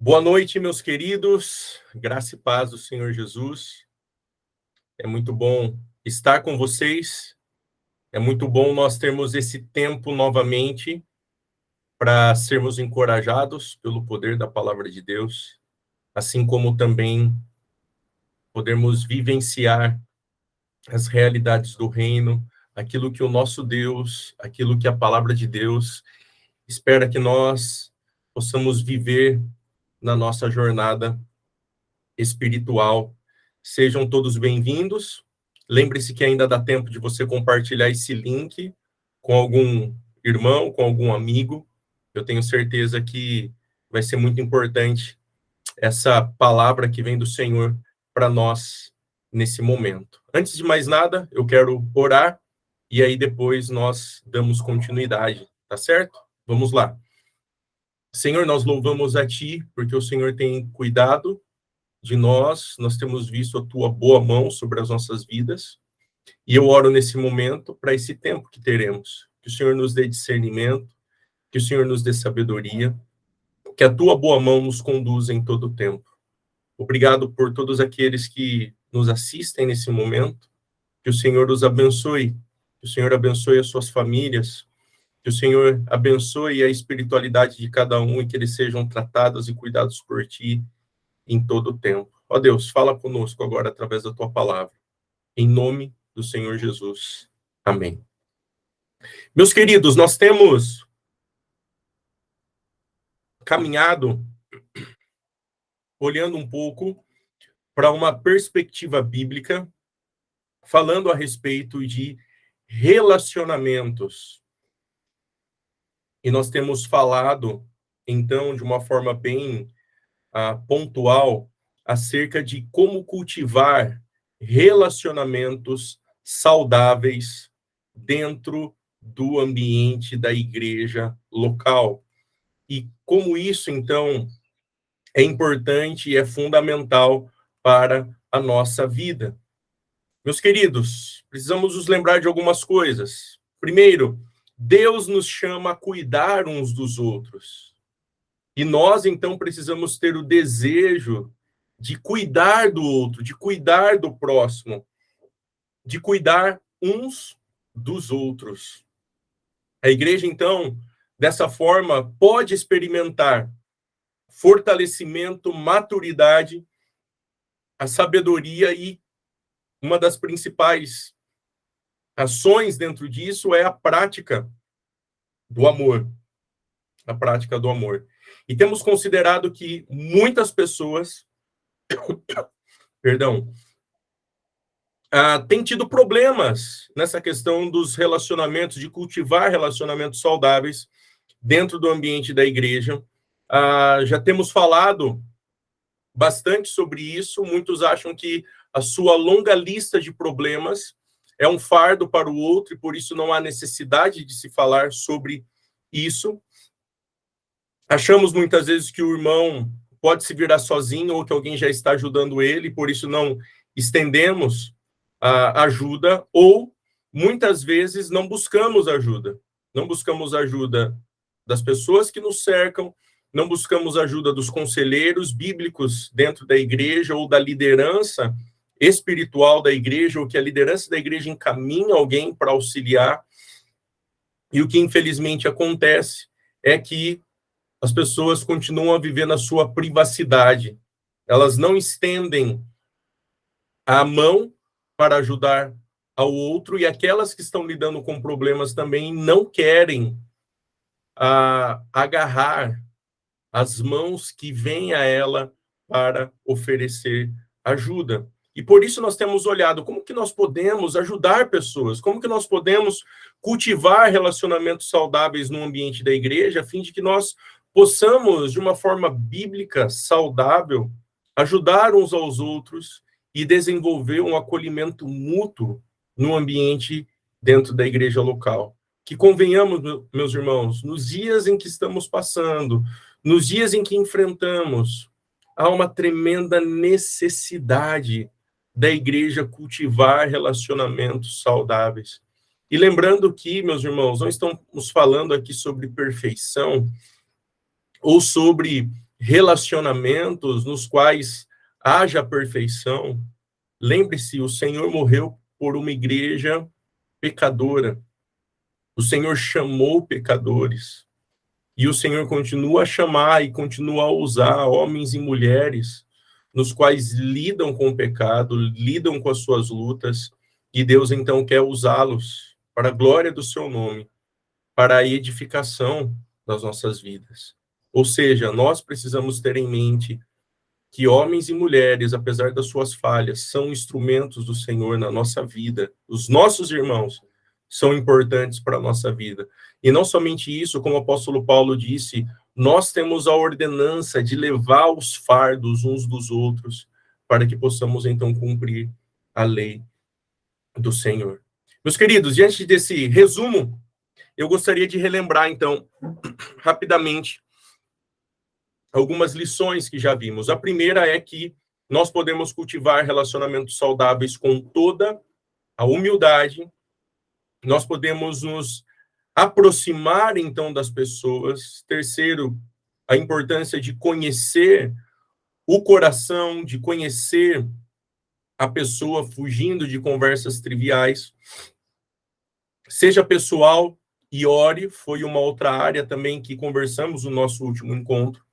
Boa noite, meus queridos. Graça e paz do Senhor Jesus. É muito bom estar com vocês. É muito bom nós termos esse tempo novamente para sermos encorajados pelo poder da palavra de Deus, assim como também podermos vivenciar as realidades do reino, aquilo que o nosso Deus, aquilo que a palavra de Deus espera que nós possamos viver na nossa jornada espiritual. Sejam todos bem-vindos. Lembre-se que ainda dá tempo de você compartilhar esse link com algum irmão, com algum amigo. Eu tenho certeza que vai ser muito importante essa palavra que vem do Senhor para nós nesse momento. Antes de mais nada, eu quero orar e aí depois nós damos continuidade, tá certo? Vamos lá. Senhor, nós louvamos a Ti porque o Senhor tem cuidado de nós temos visto a tua boa mão sobre as nossas vidas, e eu oro nesse momento para esse tempo que teremos, que o Senhor nos dê discernimento, que o Senhor nos dê sabedoria, que a tua boa mão nos conduza em todo o tempo. Obrigado por todos aqueles que nos assistem nesse momento, que o Senhor os abençoe, que o Senhor abençoe as suas famílias, que o Senhor abençoe a espiritualidade de cada um e que eles sejam tratados e cuidados por ti em todo o tempo. Ó Deus, fala conosco agora através da tua palavra. Em nome do Senhor Jesus. Amém. Meus queridos, nós temos caminhado olhando um pouco para uma perspectiva bíblica, falando a respeito de relacionamentos. E nós temos falado, então, de uma forma bem pontual, acerca de como cultivar relacionamentos saudáveis dentro do ambiente da igreja local. E como isso, então, é importante e é fundamental para a nossa vida. Meus queridos, precisamos nos lembrar de algumas coisas. Primeiro, Deus nos chama a cuidar uns dos outros. E nós, então, precisamos ter o desejo de cuidar do outro, de cuidar do próximo, de cuidar uns dos outros. A igreja, então, dessa forma, pode experimentar fortalecimento, maturidade, a sabedoria, e uma das principais ações dentro disso é a prática do amor. A prática do amor. E temos considerado que muitas pessoas, têm tido problemas nessa questão dos relacionamentos, de cultivar relacionamentos saudáveis dentro do ambiente da igreja. Já temos falado bastante sobre isso. Muitos acham que a sua longa lista de problemas é um fardo para o outro e por isso não há necessidade de se falar sobre isso. Achamos muitas vezes que o irmão pode se virar sozinho ou que alguém já está ajudando ele, por isso não estendemos a ajuda, ou muitas vezes não buscamos ajuda. Não buscamos ajuda das pessoas que nos cercam, não buscamos ajuda dos conselheiros bíblicos dentro da igreja ou da liderança espiritual da igreja, ou que a liderança da igreja encaminha alguém para auxiliar. E o que infelizmente acontece é que as pessoas continuam a viver na sua privacidade. Elas não estendem a mão para ajudar ao outro, e aquelas que estão lidando com problemas também não querem agarrar as mãos que vêm a ela para oferecer ajuda. E por isso nós temos olhado como que nós podemos ajudar pessoas, como que nós podemos cultivar relacionamentos saudáveis no ambiente da igreja, a fim de que nós possamos, de uma forma bíblica, saudável, ajudar uns aos outros e desenvolver um acolhimento mútuo no ambiente dentro da igreja local. Que convenhamos, meus irmãos, nos dias em que estamos passando, nos dias em que enfrentamos, há uma tremenda necessidade da igreja cultivar relacionamentos saudáveis. E lembrando que, meus irmãos, não estamos falando aqui sobre perfeição ou sobre relacionamentos nos quais haja perfeição, lembre-se, o Senhor morreu por uma igreja pecadora. O Senhor chamou pecadores. E o Senhor continua a chamar e continua a usar homens e mulheres nos quais lidam com o pecado, lidam com as suas lutas, e Deus então quer usá-los para a glória do seu nome, para a edificação das nossas vidas. Ou seja, nós precisamos ter em mente que homens e mulheres, apesar das suas falhas, são instrumentos do Senhor na nossa vida. Os nossos irmãos são importantes para a nossa vida. E não somente isso, como o apóstolo Paulo disse, nós temos a ordenança de levar os fardos uns dos outros, para que possamos então cumprir a lei do Senhor. Meus queridos, diante desse resumo, eu gostaria de relembrar então, rapidamente, algumas lições que já vimos. A primeira é que nós podemos cultivar relacionamentos saudáveis com toda a humildade, nós podemos nos aproximar, então, das pessoas. Terceiro, a importância de conhecer o coração, de conhecer a pessoa fugindo de conversas triviais. Seja pessoal e ore, foi uma outra área também que conversamos no nosso último encontro,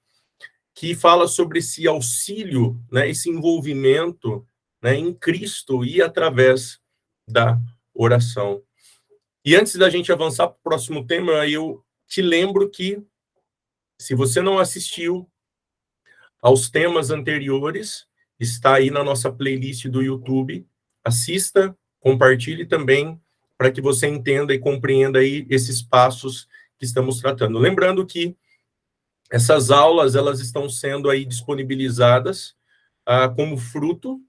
que fala sobre esse auxílio, né, esse envolvimento, né, em Cristo e através da oração. E antes da gente avançar para o próximo tema, eu te lembro que, se você não assistiu aos temas anteriores, está aí na nossa playlist do YouTube, assista, compartilhe também, para que você entenda e compreenda aí esses passos que estamos tratando. Lembrando que essas aulas, elas estão sendo aí disponibilizadas como fruto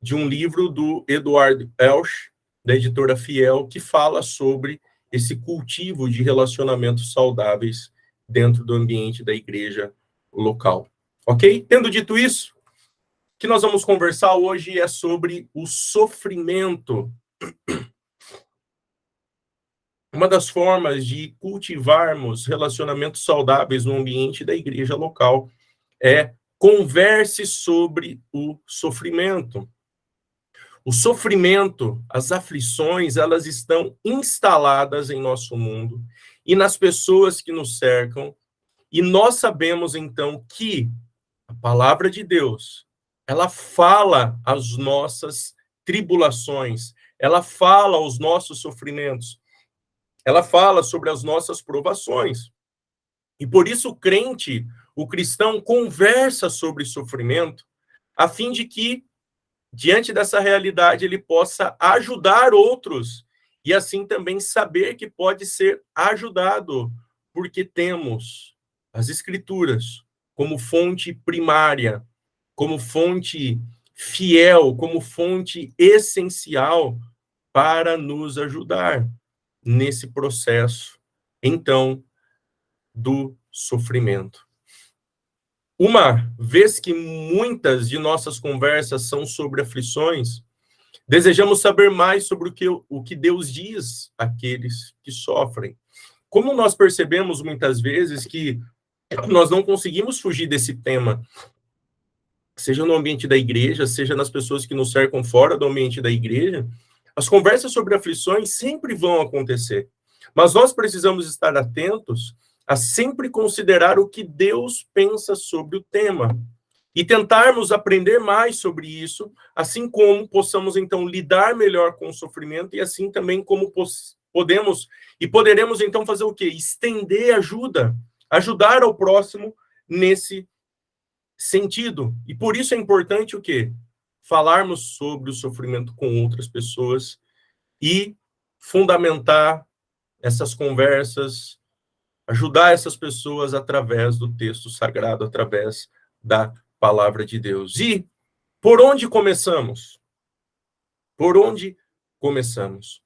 de um livro do Eduardo Elsch, da editora Fiel, que fala sobre esse cultivo de relacionamentos saudáveis dentro do ambiente da igreja local. Ok? Tendo dito isso, o que nós vamos conversar hoje é sobre o sofrimento. Uma das formas de cultivarmos relacionamentos saudáveis no ambiente da igreja local é converse sobre o sofrimento. O sofrimento, as aflições, elas estão instaladas em nosso mundo e nas pessoas que nos cercam, e nós sabemos, então, que a palavra de Deus, ela fala as nossas tribulações, ela fala os nossos sofrimentos, ela fala sobre as nossas provações. E por isso o crente, o cristão, conversa sobre sofrimento, a fim de que, diante dessa realidade, ele possa ajudar outros e assim também saber que pode ser ajudado, porque temos as Escrituras como fonte primária, como fonte fiel, como fonte essencial para nos ajudar nesse processo, então, do sofrimento. Uma vez que muitas de nossas conversas são sobre aflições, desejamos saber mais sobre o que Deus diz àqueles que sofrem. Como nós percebemos muitas vezes que nós não conseguimos fugir desse tema, seja no ambiente da igreja, seja nas pessoas que nos cercam fora do ambiente da igreja, as conversas sobre aflições sempre vão acontecer. Mas nós precisamos estar atentos a sempre considerar o que Deus pensa sobre o tema e tentarmos aprender mais sobre isso, assim como possamos, então, lidar melhor com o sofrimento e assim também como podemos e poderemos, então, fazer o quê? Estender ajuda, ajudar ao próximo nesse sentido. E por isso é importante o quê? Falarmos sobre o sofrimento com outras pessoas e fundamentar essas conversas, ajudar essas pessoas através do texto sagrado, através da palavra de Deus. E por onde começamos? Por onde começamos?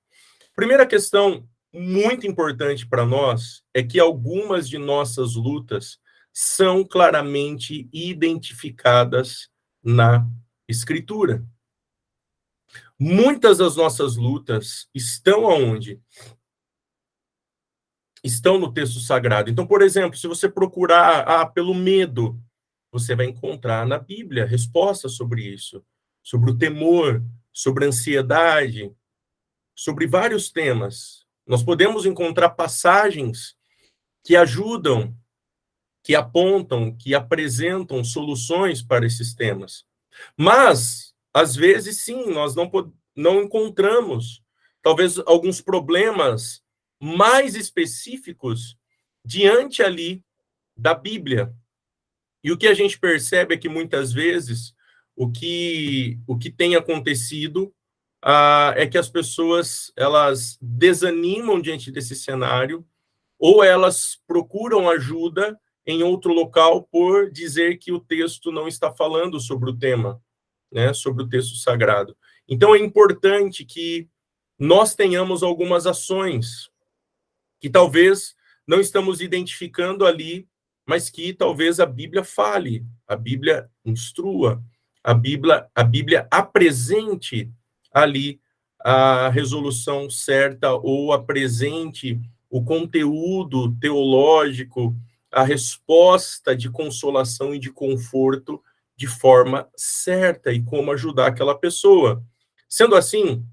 Primeira questão muito importante para nós é que algumas de nossas lutas são claramente identificadas na Escritura. Muitas das nossas lutas estão aonde? estão no texto sagrado. Então, por exemplo, se você procurar pelo medo, você vai encontrar na Bíblia respostas sobre isso, sobre o temor, sobre a ansiedade, sobre vários temas. Nós podemos encontrar passagens que ajudam, que apontam, que apresentam soluções para esses temas. Mas, às vezes, sim, nós não encontramos, talvez, alguns problemas mais específicos diante ali da Bíblia. E o que a gente percebe é que, muitas vezes, o que tem acontecido é que as pessoas, elas desanimam diante desse cenário, ou elas procuram ajuda em outro local por dizer que o texto não está falando sobre o tema, né, sobre o texto sagrado. Então, é importante que nós tenhamos algumas ações que talvez não estamos identificando ali, mas que talvez a Bíblia fale, a Bíblia instrua, a Bíblia apresente ali a resolução certa ou apresente o conteúdo teológico, a resposta de consolação e de conforto de forma certa e como ajudar aquela pessoa. Sendo assim,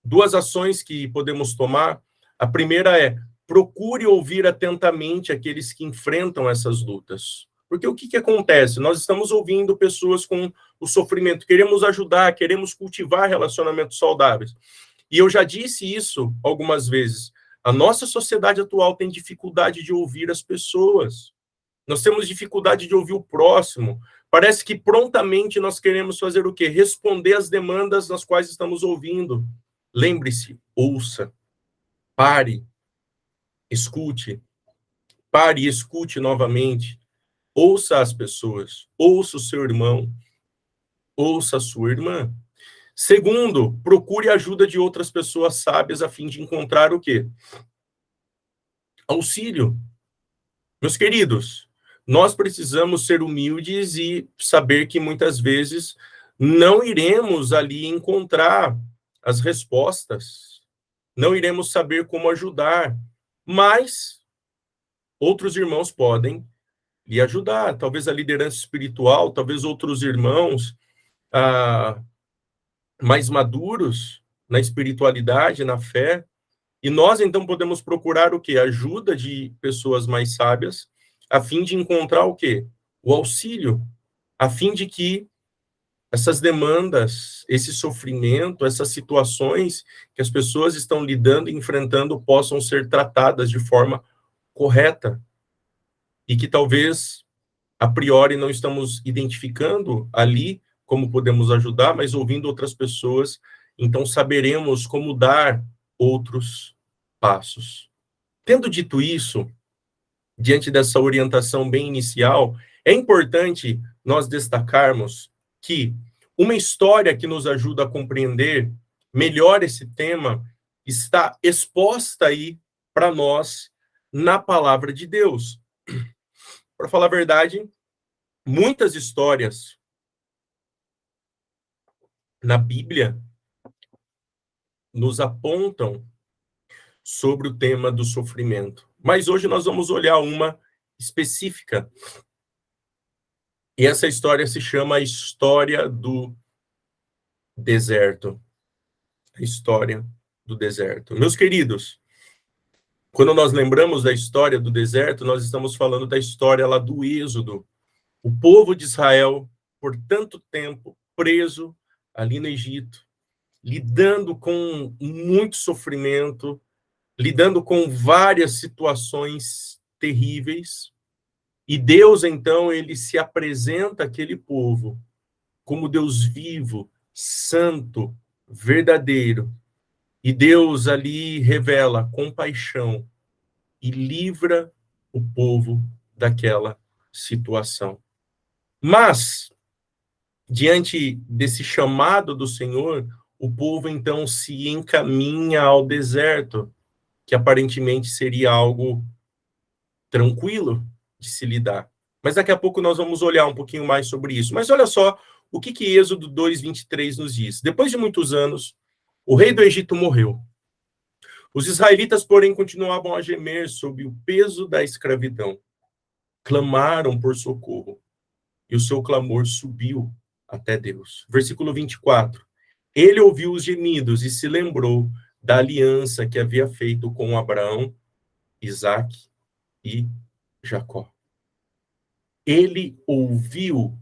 duas ações que podemos tomar. A primeira é: procure ouvir atentamente aqueles que enfrentam essas lutas. Porque o que acontece? Nós estamos ouvindo pessoas com o sofrimento, queremos ajudar, queremos cultivar relacionamentos saudáveis. E eu já disse isso algumas vezes. A nossa sociedade atual tem dificuldade de ouvir as pessoas. Nós temos dificuldade de ouvir o próximo. Parece que prontamente nós queremos fazer o quê? Responder às demandas nas quais estamos ouvindo. Lembre-se, ouça, pare, escute, pare e escute novamente. Ouça as pessoas, ouça o seu irmão, ouça a sua irmã. Segundo, procure a ajuda de outras pessoas sábias a fim de encontrar o quê? Auxílio. Meus queridos, nós precisamos ser humildes e saber que muitas vezes não iremos ali encontrar as respostas, não iremos saber como ajudar, mas outros irmãos podem lhe ajudar, talvez a liderança espiritual, talvez outros irmãos mais maduros na espiritualidade, na fé, e nós então podemos procurar o quê? Ajuda de pessoas mais sábias, a fim de encontrar o quê? O auxílio, a fim de que essas demandas, esse sofrimento, essas situações que as pessoas estão lidando e enfrentando possam ser tratadas de forma correta e que talvez a priori não estamos identificando ali como podemos ajudar, mas ouvindo outras pessoas, então saberemos como dar outros passos. Tendo dito isso, diante dessa orientação bem inicial, é importante nós destacarmos que uma história que nos ajuda a compreender melhor esse tema está exposta aí para nós na palavra de Deus. Para falar a verdade, muitas histórias na Bíblia nos apontam sobre o tema do sofrimento. Mas hoje nós vamos olhar uma específica. E essa história se chama a história do deserto. A história do deserto. Meus queridos, quando nós lembramos da história do deserto, nós estamos falando da história lá do Êxodo. O povo de Israel, por tanto tempo, preso ali no Egito, lidando com muito sofrimento, lidando com várias situações terríveis. E Deus, então, ele se apresenta àquele povo como Deus vivo, santo, verdadeiro. E Deus ali revela compaixão e livra o povo daquela situação. Mas, diante desse chamado do Senhor, o povo então se encaminha ao deserto, que aparentemente seria algo tranquilo de se lidar. Mas daqui a pouco nós vamos olhar um pouquinho mais sobre isso. Mas olha só o que Êxodo 2:23 nos diz. Depois de muitos anos, o rei do Egito morreu. Os israelitas, porém, continuavam a gemer sob o peso da escravidão. Clamaram por socorro, e o seu clamor subiu até Deus. Versículo 24. Ele ouviu os gemidos e se lembrou da aliança que havia feito com Abraão, Isaque e Jacó. Ele ouviu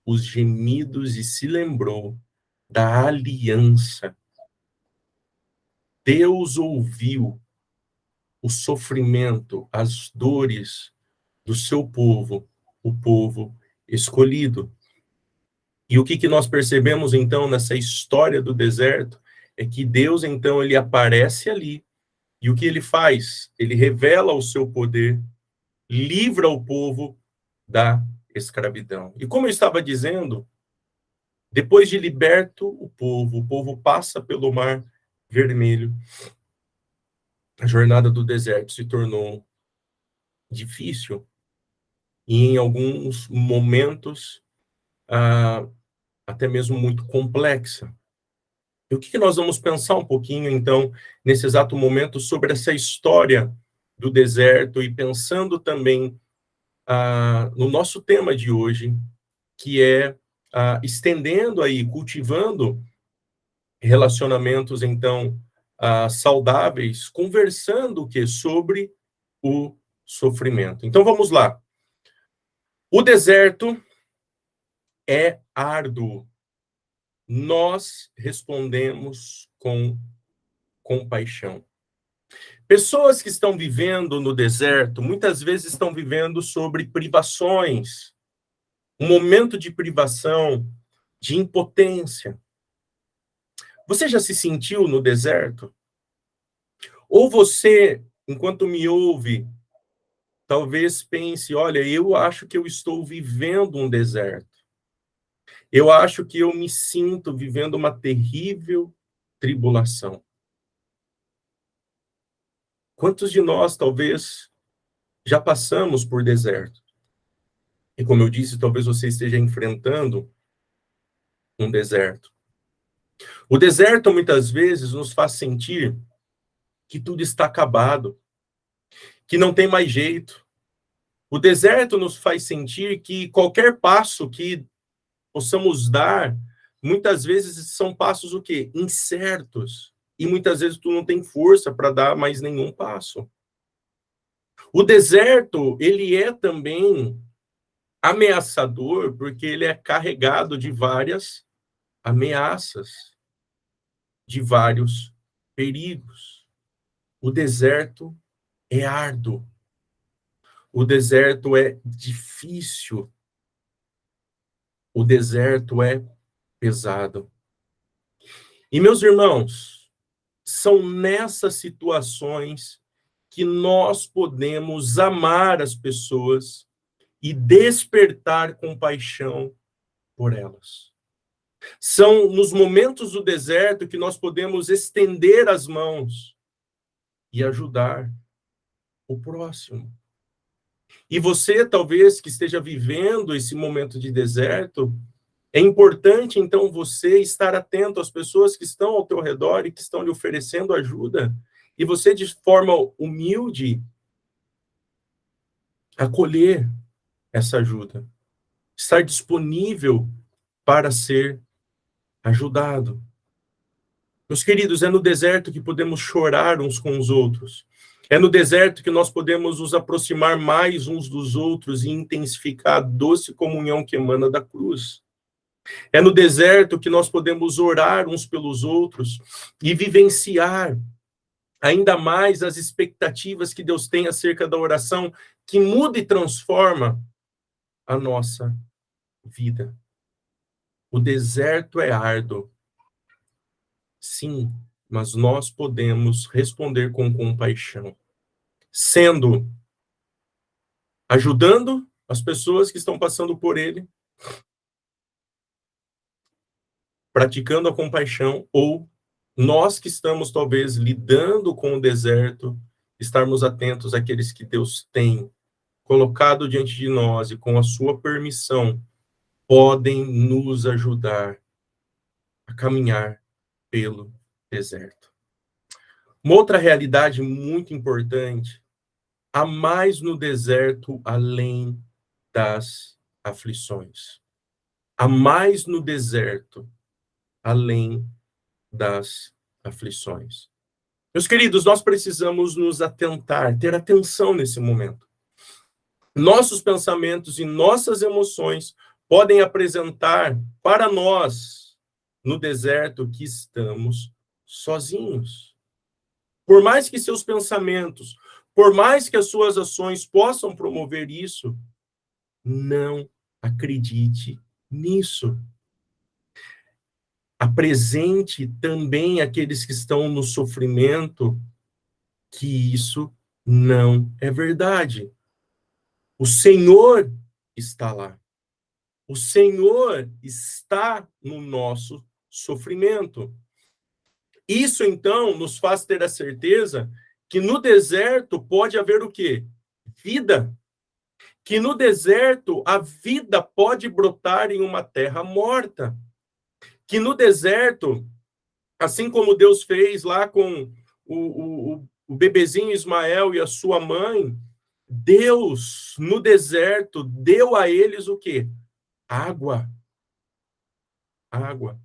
os gemidos e se lembrou da aliança. Deus ouviu o sofrimento, as dores do seu povo, o povo escolhido. E o que nós percebemos, então, nessa história do deserto, é que Deus, então, ele aparece ali, e o que ele faz? Ele revela o seu poder, livra o povo da escravidão. E como eu estava dizendo, depois de liberto o povo passa pelo Mar Vermelho. A jornada do deserto se tornou difícil, e em alguns momentos, até mesmo muito complexa. E o que nós vamos pensar um pouquinho, então, nesse exato momento, sobre essa história do deserto, e pensando também no nosso tema de hoje, que é estendendo aí, cultivando relacionamentos, então, saudáveis, conversando o quê? Sobre o sofrimento. Então, vamos lá. O deserto é árduo. Nós respondemos com compaixão. Pessoas que estão vivendo no deserto, muitas vezes estão vivendo sobre privações, um momento de privação, de impotência. Você já se sentiu no deserto? Ou você, enquanto me ouve, talvez pense, olha, eu acho que eu estou vivendo um deserto. Eu acho que eu me sinto vivendo uma terrível tribulação. Quantos de nós, talvez, já passamos por deserto? E como eu disse, talvez você esteja enfrentando um deserto. O deserto, muitas vezes, nos faz sentir que tudo está acabado, que não tem mais jeito. O deserto nos faz sentir que qualquer passo que possamos dar, muitas vezes são passos o quê? Incertos. E muitas vezes tu não tem força para dar mais nenhum passo. O deserto, ele é também ameaçador, porque ele é carregado de várias ameaças, de vários perigos. O deserto é árduo. O deserto é difícil. O deserto é pesado. E, meus irmãos, são nessas situações que nós podemos amar as pessoas e despertar compaixão por elas. São nos momentos do deserto que nós podemos estender as mãos e ajudar o próximo. E você, talvez, que esteja vivendo esse momento de deserto, é importante, então, você estar atento às pessoas que estão ao teu redor e que estão lhe oferecendo ajuda, e você, de forma humilde, acolher essa ajuda, estar disponível para ser ajudado. Meus queridos, é no deserto que podemos chorar uns com os outros. É no deserto que nós podemos nos aproximar mais uns dos outros e intensificar a doce comunhão que emana da cruz. É no deserto que nós podemos orar uns pelos outros e vivenciar ainda mais as expectativas que Deus tem acerca da oração, que muda e transforma a nossa vida. O deserto é árduo, sim, mas nós podemos responder com compaixão, ajudando as pessoas que estão passando por ele, praticando a compaixão, ou nós que estamos talvez lidando com o deserto, estarmos atentos àqueles que Deus tem colocado diante de nós e com a sua permissão podem nos ajudar a caminhar pelo deserto. Uma outra realidade muito importante: há mais no deserto além das aflições. Há mais no deserto além das aflições. Meus queridos, nós precisamos nos atentar, ter atenção nesse momento. Nossos pensamentos e nossas emoções podem apresentar para nós, no deserto, que estamos sozinhos. Por mais que seus pensamentos, por mais que as suas ações possam promover isso, não acredite nisso. Apresente também àqueles que estão no sofrimento que isso não é verdade. O Senhor está lá. O Senhor está no nosso sofrimento. Isso, então, nos faz ter a certeza que no deserto pode haver o quê? Vida. Que no deserto a vida pode brotar em uma terra morta. Que no deserto, assim como Deus fez lá com o bebezinho Ismael e a sua mãe, Deus, no deserto, deu a eles o quê? Água. Água.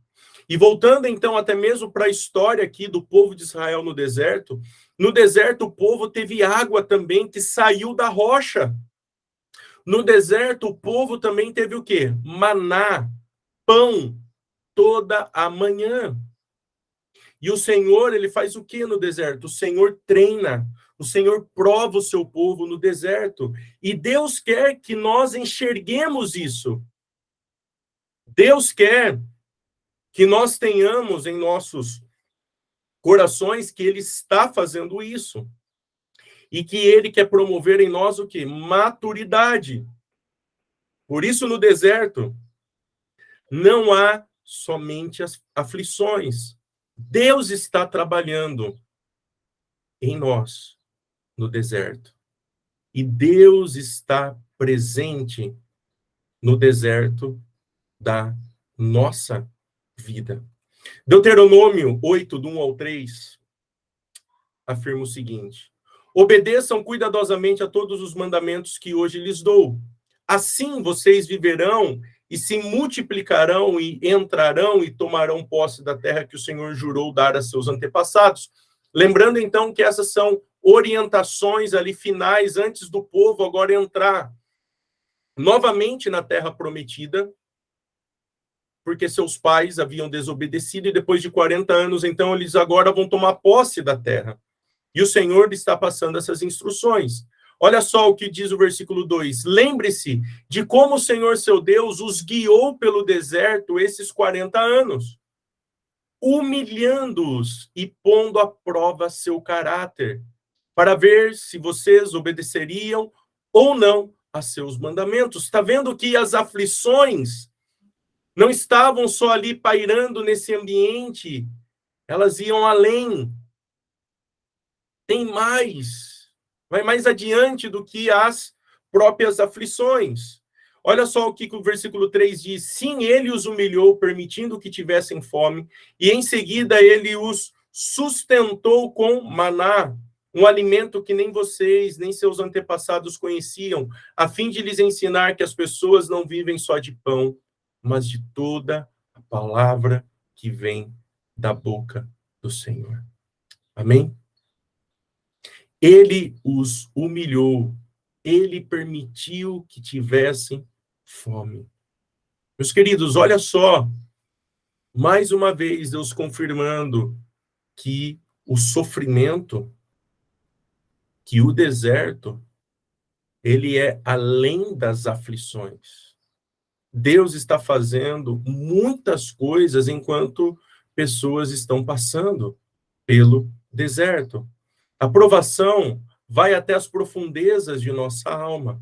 E voltando, então, até mesmo para a história aqui do povo de Israel no deserto o povo teve água também que saiu da rocha. No deserto, o povo também teve o quê? Maná, pão, toda a manhã. E o Senhor, ele faz o que no deserto? O Senhor treina, o Senhor prova o seu povo no deserto. E Deus quer que nós enxerguemos isso. Deus quer que nós tenhamos em nossos corações que Ele está fazendo isso. E que Ele quer promover em nós o quê? Maturidade. Por isso, no deserto, não há somente as aflições. Deus está trabalhando em nós no deserto. E Deus está presente no deserto da nossa vida. Deuteronômio 8, do 1 ao 3, afirma o seguinte: obedeçam cuidadosamente a todos os mandamentos que hoje lhes dou. Assim vocês viverão e se multiplicarão e entrarão e tomarão posse da terra que o Senhor jurou dar a seus antepassados. Lembrando, então, que essas são orientações ali finais antes do povo agora entrar novamente na terra prometida, porque seus pais haviam desobedecido e depois de 40 anos, então, eles agora vão tomar posse da terra. E o Senhor está passando essas instruções. Olha só o que diz o versículo 2. Lembre-se de como o Senhor, seu Deus, os guiou pelo deserto esses 40 anos, humilhando-os e pondo à prova seu caráter, para ver se vocês obedeceriam ou não a seus mandamentos. Está vendo que as aflições não estavam só ali pairando nesse ambiente, elas iam além. Tem mais, vai mais adiante do que as próprias aflições. Olha só o que o versículo 3 diz: sim, ele os humilhou, permitindo que tivessem fome, e em seguida ele os sustentou com maná, um alimento que nem vocês, nem seus antepassados conheciam, a fim de lhes ensinar que as pessoas não vivem só de pão, mas de toda a palavra que vem da boca do Senhor. Amém? Ele os humilhou, ele permitiu que tivessem fome. Meus queridos, olha só, mais uma vez Deus confirmando que o sofrimento, que o deserto, ele é além das aflições. Deus está fazendo muitas coisas enquanto pessoas estão passando pelo deserto. A provação vai até as profundezas de nossa alma.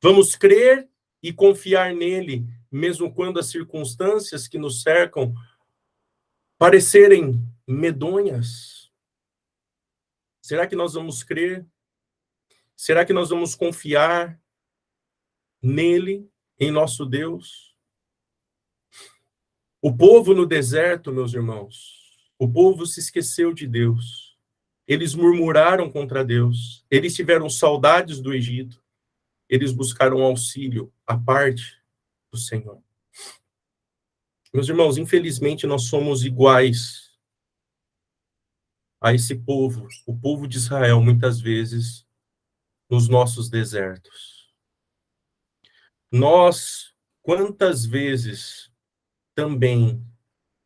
Vamos crer e confiar nele, mesmo quando as circunstâncias que nos cercam parecerem medonhas. Será que nós vamos crer? Será que nós vamos confiar nele, em nosso Deus? O povo no deserto, meus irmãos, o povo se esqueceu de Deus. Eles murmuraram contra Deus, eles tiveram saudades do Egito, eles buscaram auxílio à parte do Senhor. Meus irmãos, infelizmente nós somos iguais a esse povo, o povo de Israel, muitas vezes, nos nossos desertos. Nós, quantas vezes, também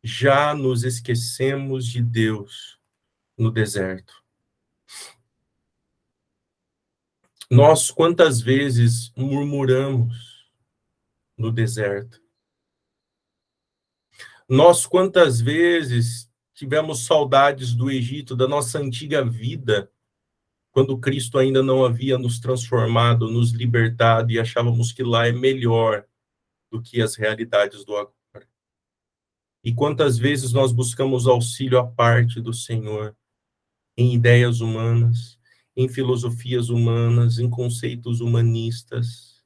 já nos esquecemos de Deus no deserto? Nós, quantas vezes, murmuramos no deserto? Nós, quantas vezes, tivemos saudades do Egito, da nossa antiga vida, quando Cristo ainda não havia nos transformado, nos libertado, e achávamos que lá é melhor do que as realidades do agora. E quantas vezes nós buscamos auxílio à parte do Senhor, em ideias humanas, em filosofias humanas, em conceitos humanistas,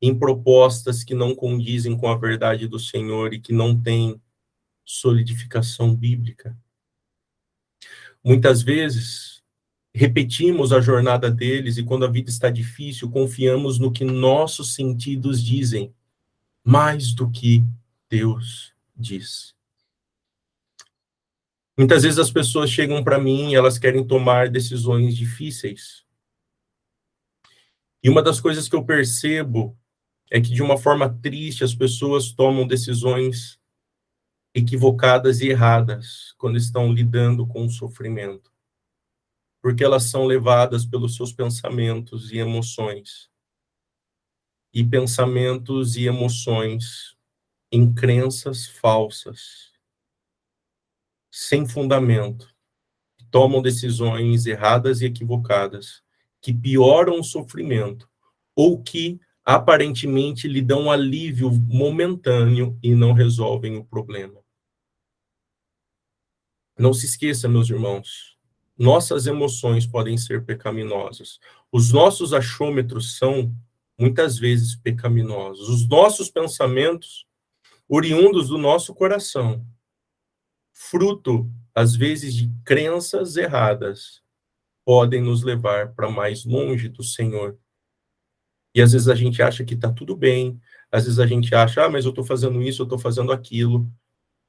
em propostas que não condizem com a verdade do Senhor e que não têm solidificação bíblica. Muitas vezes, repetimos a jornada deles e quando a vida está difícil, confiamos no que nossos sentidos dizem, mais do que Deus diz. Muitas vezes as pessoas chegam para mim e elas querem tomar decisões difíceis. E uma das coisas que eu percebo é que, de uma forma triste, as pessoas tomam decisões equivocadas e erradas quando estão lidando com o sofrimento. Porque elas são levadas pelos seus pensamentos e emoções. E pensamentos e emoções em crenças falsas, sem fundamento, tomam decisões erradas e equivocadas, que pioram o sofrimento, ou que aparentemente lhe dão um alívio momentâneo e não resolvem o problema. Não se esqueça, meus irmãos, nossas emoções podem ser pecaminosas. Os nossos achômetros são, muitas vezes, pecaminosos. Os nossos pensamentos, oriundos do nosso coração, fruto, às vezes, de crenças erradas, podem nos levar para mais longe do Senhor. E às vezes a gente acha que está tudo bem, às vezes a gente acha, mas eu estou fazendo isso, eu estou fazendo aquilo,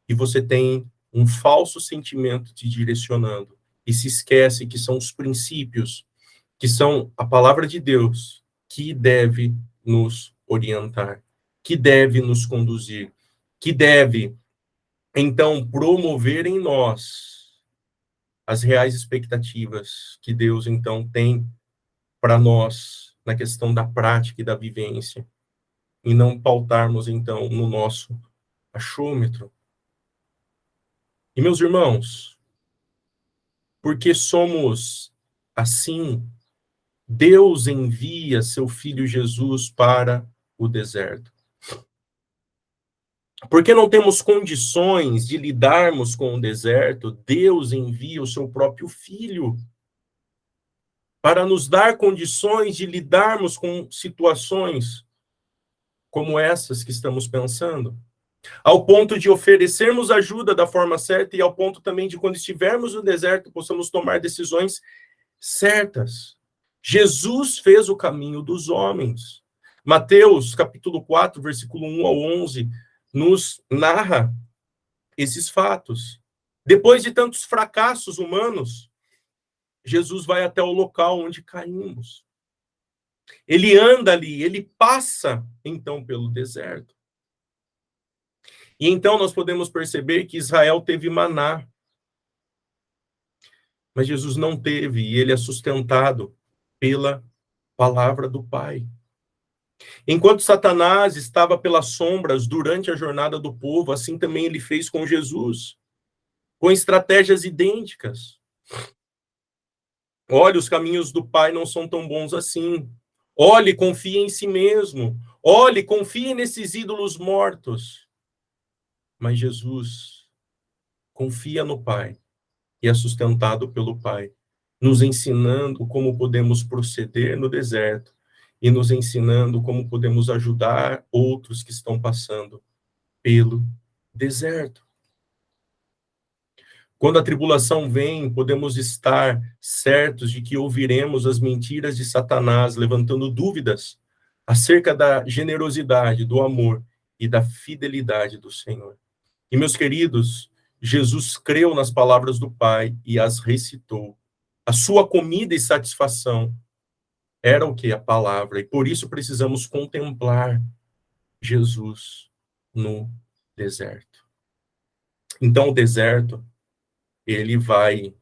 e você tem um falso sentimento te direcionando, e se esquece que são os princípios, que são a palavra de Deus, que deve nos orientar, que deve nos conduzir, que deve, então, promover em nós as reais expectativas que Deus, então, tem para nós na questão da prática e da vivência, e não pautarmos, então, no nosso achômetro. E, meus irmãos, porque somos assim, Deus envia seu Filho Jesus para o deserto. Porque não temos condições de lidarmos com o deserto, Deus envia o seu próprio Filho para nos dar condições de lidarmos com situações como essas que estamos pensando, ao ponto de oferecermos ajuda da forma certa e ao ponto também de, quando estivermos no deserto, possamos tomar decisões certas. Jesus fez o caminho dos homens. Mateus, capítulo 4, versículo 1 ao 11, nos narra esses fatos. Depois de tantos fracassos humanos, Jesus vai até o local onde caímos. Ele anda ali, ele passa, então, pelo deserto. E então nós podemos perceber que Israel teve maná, mas Jesus não teve, e ele é sustentado pela palavra do Pai. Enquanto Satanás estava pelas sombras durante a jornada do povo, assim também ele fez com Jesus, com estratégias idênticas. Olha, os caminhos do Pai não são tão bons assim. Olhe, confie em si mesmo. Olhe, confie nesses ídolos mortos. Mas Jesus confia no Pai e é sustentado pelo Pai, nos ensinando como podemos proceder no deserto e nos ensinando como podemos ajudar outros que estão passando pelo deserto. Quando a tribulação vem, podemos estar certos de que ouviremos as mentiras de Satanás, levantando dúvidas acerca da generosidade, do amor e da fidelidade do Senhor. E, meus queridos, Jesus creu nas palavras do Pai e as recitou. A sua comida e satisfação era o que? A palavra. E por isso precisamos contemplar Jesus no deserto. Então, o deserto, ele vai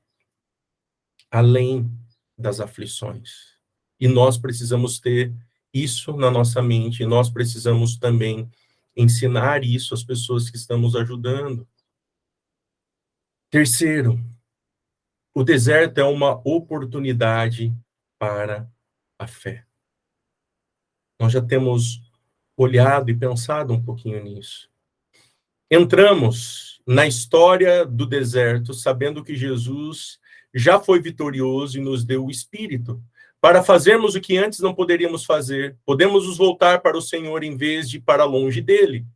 além das aflições. E nós precisamos ter isso na nossa mente. E nós precisamos também ensinar isso às pessoas que estamos ajudando. Terceiro, o deserto é uma oportunidade para a fé. Nós já temos olhado e pensado um pouquinho nisso. Entramos na história do deserto sabendo que Jesus já foi vitorioso e nos deu o Espírito para fazermos o que antes não poderíamos fazer. Podemos nos voltar para o Senhor em vez de para longe dele,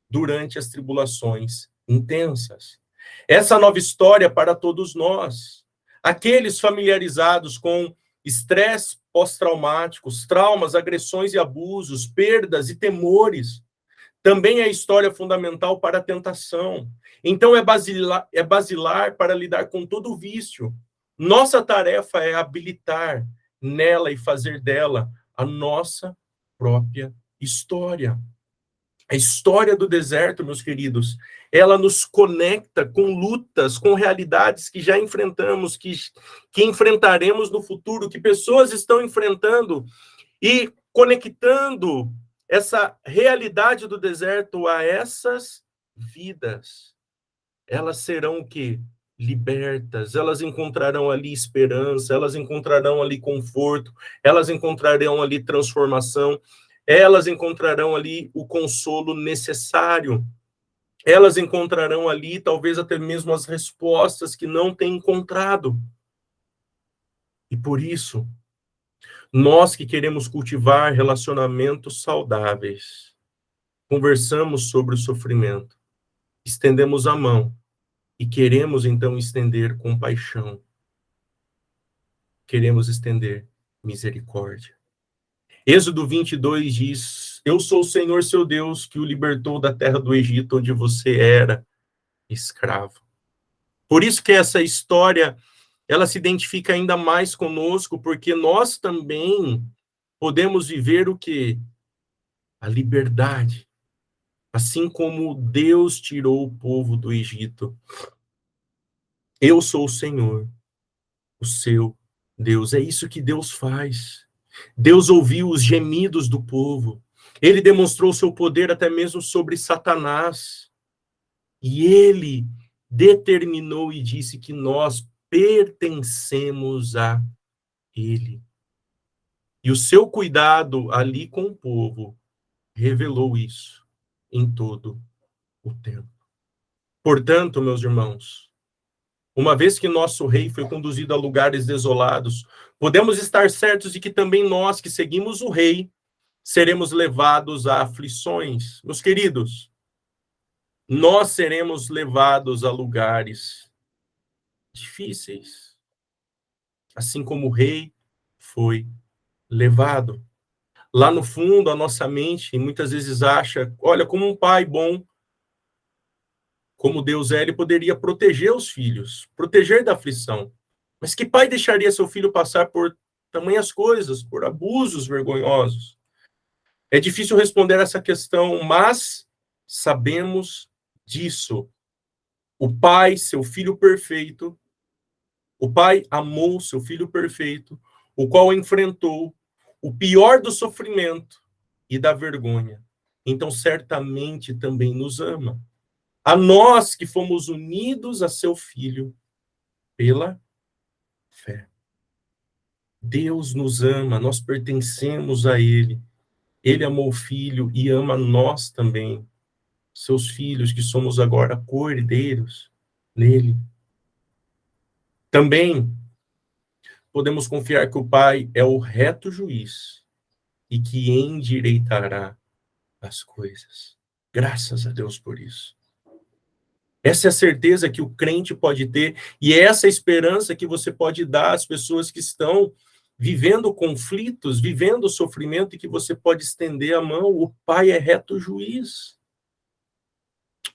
durante as tribulações intensas. Essa nova história para todos nós, aqueles familiarizados com estresse pós-traumáticos, traumas, agressões e abusos, perdas e temores, também é história fundamental para a tentação. Então, é basilar para lidar com todo o vício. Nossa tarefa é habilitar nela e fazer dela a nossa própria história. A história do deserto, meus queridos, ela nos conecta com lutas, com realidades que já enfrentamos, que enfrentaremos no futuro, que pessoas estão enfrentando, e conectando essa realidade do deserto a essas vidas. Elas serão o quê? Libertas, elas encontrarão ali esperança, elas encontrarão ali conforto, elas encontrarão ali transformação, elas encontrarão ali o consolo necessário, elas encontrarão ali talvez até mesmo as respostas que não têm encontrado. E por isso, nós que queremos cultivar relacionamentos saudáveis, conversamos sobre o sofrimento, estendemos a mão e queremos então estender compaixão, queremos estender misericórdia. Êxodo 22 diz: eu sou o Senhor seu Deus, que o libertou da terra do Egito, onde você era escravo. Por isso que essa história, ela se identifica ainda mais conosco, porque nós também podemos viver o quê? A liberdade. Assim como Deus tirou o povo do Egito. Eu sou o Senhor, o seu Deus. É isso que Deus faz. Deus ouviu os gemidos do povo. Ele demonstrou seu poder até mesmo sobre Satanás. E ele determinou e disse que nós pertencemos a ele. E o seu cuidado ali com o povo revelou isso em todo o tempo. Portanto, meus irmãos, uma vez que nosso rei foi conduzido a lugares desolados, podemos estar certos de que também nós que seguimos o rei seremos levados a aflições. Meus queridos, nós seremos levados a lugares difíceis, assim como o rei foi levado. Lá no fundo, a nossa mente muitas vezes acha, olha, como um pai bom, como Deus é, ele poderia proteger os filhos, proteger da aflição. Mas que pai deixaria seu filho passar por tamanhas coisas, por abusos vergonhosos? É difícil responder essa questão, mas sabemos disso. O pai, seu filho perfeito, o pai amou seu filho perfeito, o qual enfrentou o pior do sofrimento e da vergonha. Então, certamente também nos ama. A nós que fomos unidos a seu filho pela fé. Deus nos ama, nós pertencemos a ele. Ele amou o filho e ama nós também, seus filhos, que somos agora cordeiros nele. Também podemos confiar que o Pai é o reto juiz e que endireitará as coisas. Graças a Deus por isso. Essa é a certeza que o crente pode ter, e é essa esperança que você pode dar às pessoas que estão vivendo conflitos, vivendo sofrimento, e que você pode estender a mão. O Pai é reto juiz.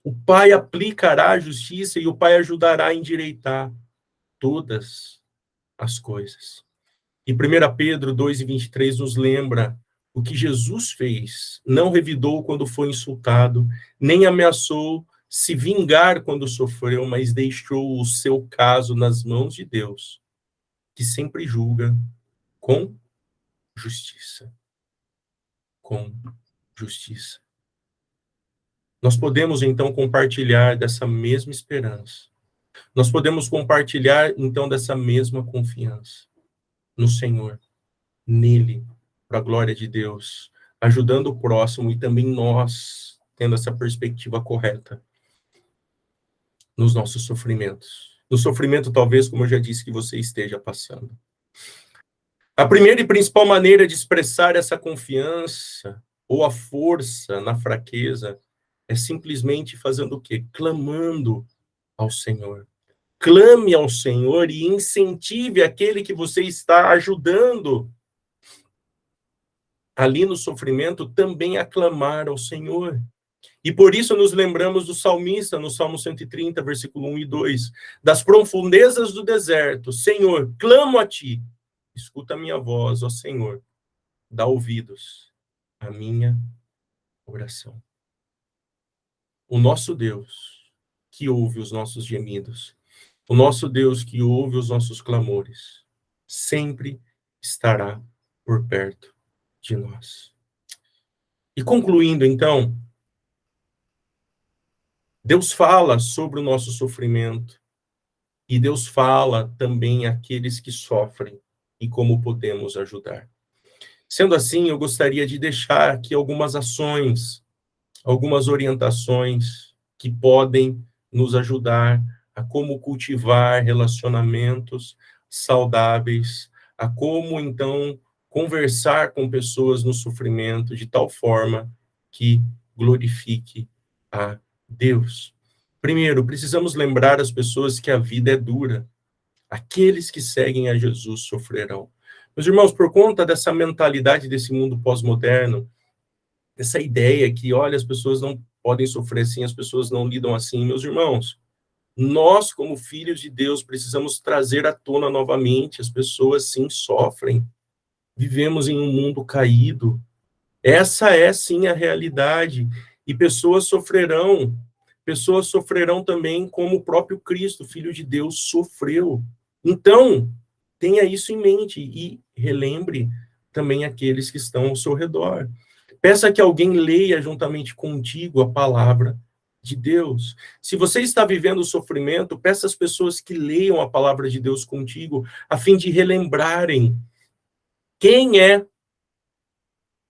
O Pai aplicará a justiça e o Pai ajudará a endireitar todas as coisas. E 1 Pedro 2:23 nos lembra o que Jesus fez. Não revidou quando foi insultado, nem ameaçou se vingar quando sofreu, mas deixou o seu caso nas mãos de Deus, que sempre julga com justiça. Com justiça. Nós podemos, então, compartilhar dessa mesma esperança. Nós podemos compartilhar, então, dessa mesma confiança no Senhor, nele, para a glória de Deus, ajudando o próximo e também nós, tendo essa perspectiva correta nos nossos sofrimentos. No sofrimento, talvez, como eu já disse, que você esteja passando. A primeira e principal maneira de expressar essa confiança ou a força na fraqueza é simplesmente fazendo o quê? Clamando ao Senhor. Clame ao Senhor e incentive aquele que você está ajudando ali no sofrimento também a clamar ao Senhor. E por isso nos lembramos do salmista no Salmo 130, versículo 1 e 2. Das profundezas do deserto, Senhor, clamo a ti. Escuta a minha voz, ó Senhor. Dá ouvidos à minha oração. O nosso Deus, que ouve os nossos gemidos, o nosso Deus que ouve os nossos clamores, sempre estará por perto de nós. E concluindo, então, Deus fala sobre o nosso sofrimento e Deus fala também àqueles que sofrem e como podemos ajudar. Sendo assim, eu gostaria de deixar aqui algumas ações, algumas orientações que podem nos ajudar a como cultivar relacionamentos saudáveis, a como, então, conversar com pessoas no sofrimento de tal forma que glorifique a Deus. Primeiro, precisamos lembrar as pessoas que a vida é dura. Aqueles que seguem a Jesus sofrerão. Meus irmãos, por conta dessa mentalidade desse mundo pós-moderno, essa ideia que, olha, as pessoas não podem sofrer assim, as pessoas não lidam assim, meus irmãos, nós, como filhos de Deus, precisamos trazer à tona novamente, as pessoas sim sofrem, vivemos em um mundo caído, essa é sim a realidade, e pessoas sofrerão também como o próprio Cristo, Filho de Deus, sofreu. Então, tenha isso em mente e relembre também aqueles que estão ao seu redor. Peça que alguém leia juntamente contigo a palavra de Deus. Se você está vivendo sofrimento, peça às pessoas que leiam a palavra de Deus contigo, a fim de relembrarem quem é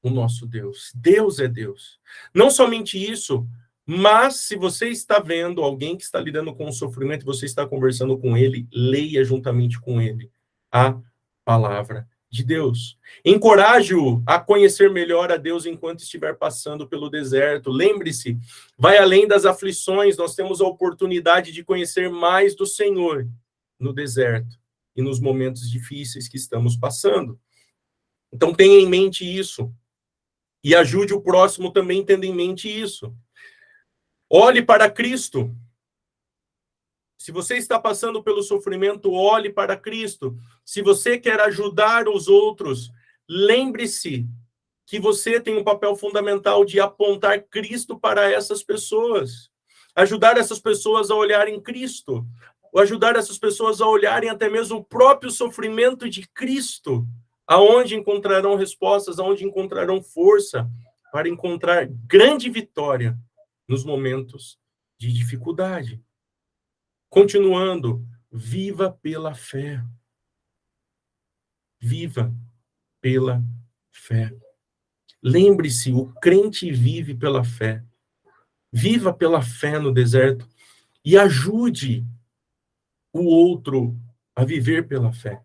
o nosso Deus. Deus é Deus. Não somente isso, mas se você está vendo alguém que está lidando com o sofrimento, você está conversando com ele, leia juntamente com ele a palavra de Deus. Encoraje-o a conhecer melhor a Deus enquanto estiver passando pelo deserto. Lembre-se, vai além das aflições, nós temos a oportunidade de conhecer mais do Senhor no deserto e nos momentos difíceis que estamos passando. Então tenha em mente isso. E ajude o próximo também tendo em mente isso. Olhe para Cristo. Se você está passando pelo sofrimento, olhe para Cristo. Se você quer ajudar os outros, lembre-se que você tem um papel fundamental de apontar Cristo para essas pessoas. Ajudar essas pessoas a olharem Cristo. Ou ajudar essas pessoas a olharem até mesmo o próprio sofrimento de Cristo. Aonde encontrarão respostas, aonde encontrarão força para encontrar grande vitória nos momentos de dificuldade. Continuando, viva pela fé. Viva pela fé. Lembre-se, o crente vive pela fé. Viva pela fé no deserto e ajude o outro a viver pela fé.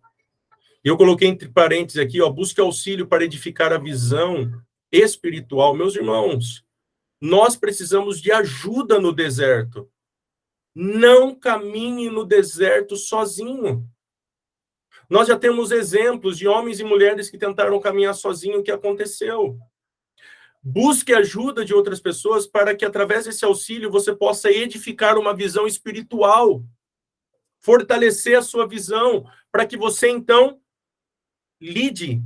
Eu coloquei entre parênteses aqui, busque auxílio para edificar a visão espiritual. Meus irmãos, nós precisamos de ajuda no deserto. Não caminhe no deserto sozinho. Nós já temos exemplos de homens e mulheres que tentaram caminhar sozinho, o que aconteceu? Busque ajuda de outras pessoas para que, através desse auxílio, você possa edificar uma visão espiritual, fortalecer a sua visão, para que você, então, lide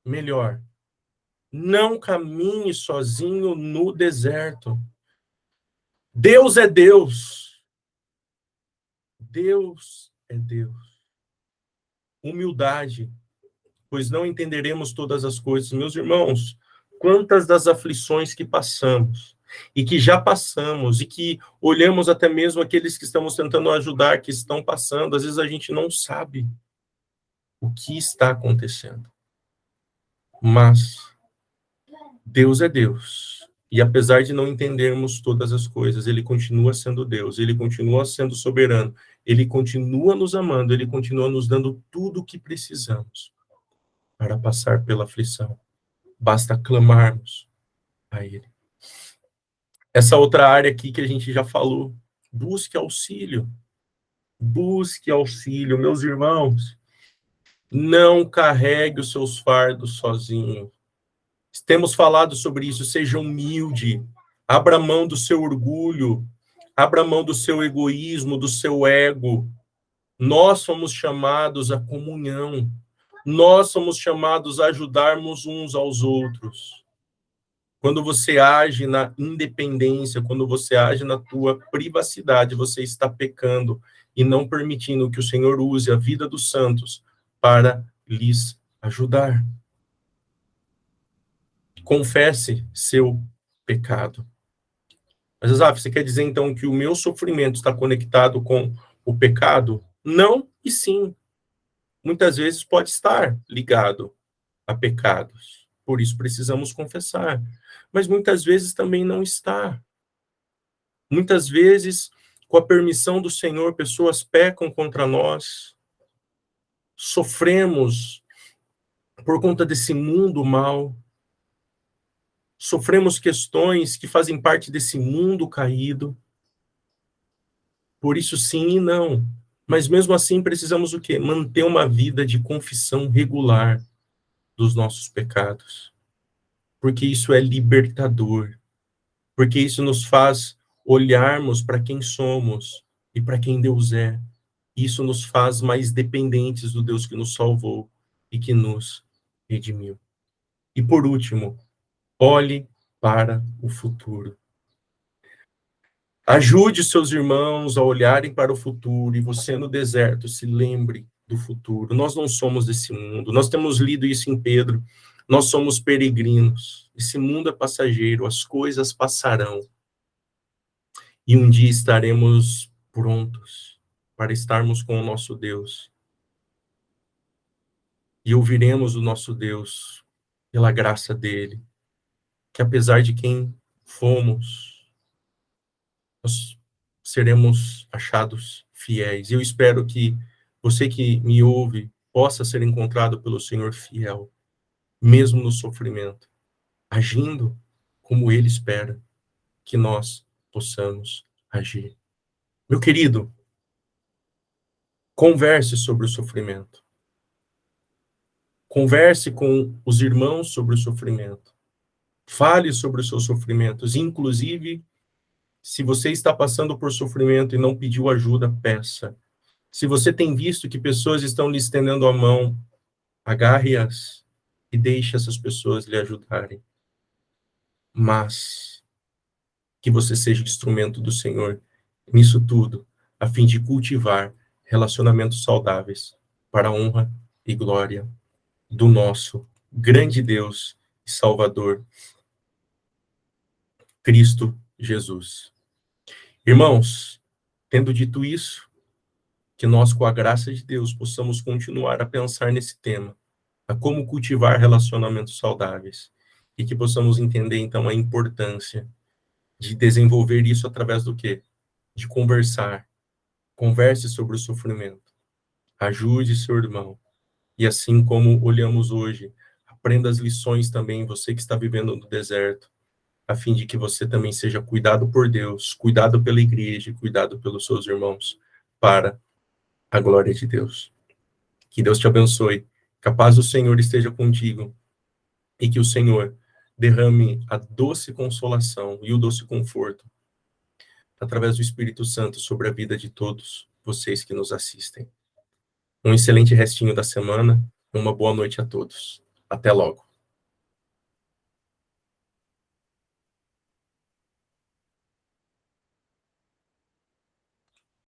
melhor. Não caminhe sozinho no deserto. Deus é Deus. Deus é Deus. Humildade, pois não entenderemos todas as coisas. Meus irmãos, quantas das aflições que passamos, e que já passamos, e que olhamos até mesmo aqueles que estamos tentando ajudar, que estão passando, às vezes a gente não sabe o que está acontecendo. Mas Deus é Deus. E apesar de não entendermos todas as coisas, Ele continua sendo Deus, Ele continua sendo soberano, Ele continua nos amando, Ele continua nos dando tudo o que precisamos para passar pela aflição. Basta clamarmos a Ele. Essa outra área aqui que a gente já falou, busque auxílio. Busque auxílio, meus irmãos. Não carregue os seus fardos sozinho. Temos falado sobre isso, seja humilde. Abra mão do seu orgulho. Abra mão do seu egoísmo, do seu ego. Nós somos chamados à comunhão. Nós somos chamados a ajudarmos uns aos outros. Quando você age na independência, quando você age na tua privacidade, você está pecando e não permitindo que o Senhor use a vida dos santos para lhes ajudar. Confesse seu pecado. Mas, Azaf, você quer dizer então que o meu sofrimento está conectado com o pecado? Não e sim. Muitas vezes pode estar ligado a pecados. Por isso precisamos confessar. Mas muitas vezes também não está. Muitas vezes, com a permissão do Senhor, pessoas pecam contra nós. Sofremos por conta desse mundo mal. Sofremos questões que fazem parte desse mundo caído. Por isso, sim e não. Mas mesmo assim, precisamos o quê? Manter uma vida de confissão regular dos nossos pecados. Porque isso é libertador. Porque isso nos faz olharmos para quem somos e para quem Deus é. Isso nos faz mais dependentes do Deus que nos salvou e que nos redimiu. E por último, olhe para o futuro. Ajude seus irmãos a olharem para o futuro, e você no deserto se lembre do futuro. Nós não somos desse mundo. Nós temos lido isso em Pedro. Nós somos peregrinos. Esse mundo é passageiro, as coisas passarão. E um dia estaremos prontos para estarmos com o nosso Deus. E ouviremos o nosso Deus pela graça dele, que apesar de quem fomos, nós seremos achados fiéis. E eu espero que você que me ouve possa ser encontrado pelo Senhor fiel, mesmo no sofrimento, agindo como ele espera que nós possamos agir. Meu querido, converse sobre o sofrimento. Converse com os irmãos sobre o sofrimento. Fale sobre os seus sofrimentos. Inclusive, se você está passando por sofrimento e não pediu ajuda, peça. Se você tem visto que pessoas estão lhe estendendo a mão, agarre-as e deixe essas pessoas lhe ajudarem. Mas que você seja instrumento do Senhor nisso tudo, a fim de cultivar relacionamentos saudáveis para a honra e glória do nosso grande Deus e Salvador, Cristo Jesus. Irmãos, tendo dito isso, que nós, com a graça de Deus, possamos continuar a pensar nesse tema, a como cultivar relacionamentos saudáveis, e que possamos entender, então, a importância de desenvolver isso através do quê? De conversar. Converse sobre o sofrimento. Ajude seu irmão. E assim como olhamos hoje, aprenda as lições também, você que está vivendo no deserto. a fim de que você também seja cuidado por Deus, cuidado pela igreja, cuidado pelos seus irmãos, para a glória de Deus. Que Deus te abençoe, que a paz do Senhor esteja contigo e que o Senhor derrame a doce consolação e o doce conforto através do Espírito Santo sobre a vida de todos vocês que nos assistem. Um excelente restinho da semana, uma boa noite a todos. Até logo.